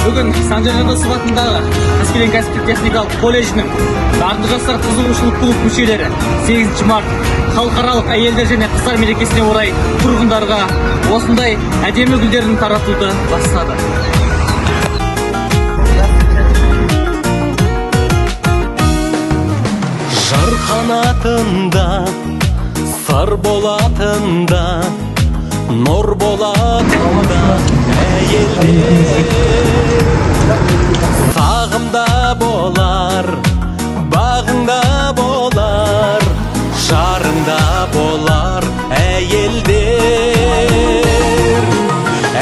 Бүгін Санжар Жолдасов атындағы Қаскелең кәсіптік техникалық колледжінің дарынды жастар қызығушылық клуб мүшелері 8 март халықаралық әйелдер және қыздар мерекесіне орай тұрғындарға осындай әдемі гүлдерін таратуды бастады. Жар қанатында сар болатында, нұр болатында әйелдер сағымда болар, бағыңда болар, жарыңда болар әйелдер.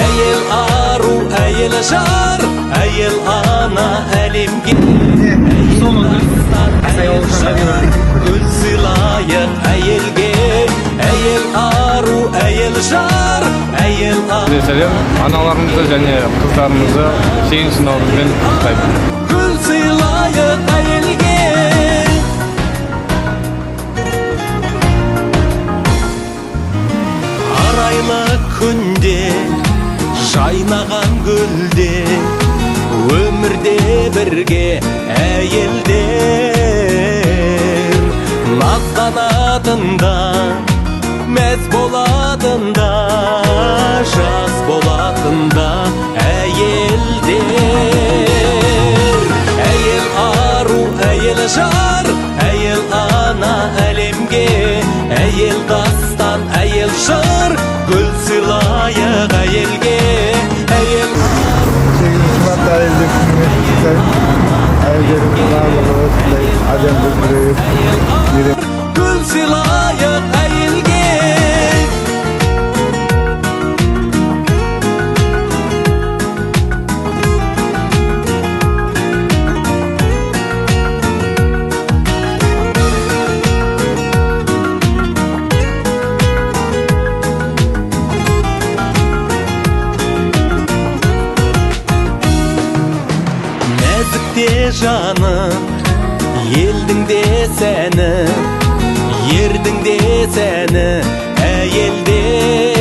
Әйел ару, әйел жар, әйел ана әлемге, гүл сыйлайық әйелге. Әйел ару, әйел жар, әйел ана. Сәлем, аналарымызды және қыздарымызды 8 наурызбен құттықтаймын. Гүл сыйлайық әйелге. Арайлы күнде, жайнаған гүлде, өмірде бірге әйелдер. Назданатында, мәз болатында, жас болатында әйелдер. Әйел ару, әйел жар, әйел ана әлемге. Әйел дастан, әйел жыр, гүл сыйлайық әйелге. Әйел ару, 8 Mart әйелдер күнімен құттықтаймын. Әйелдердің барлығы осындай әдемі гүлдер. Gül сыйлайық әйелге. Нәзікте жаны, елдің де сәні, ердің де сәні әйелдер.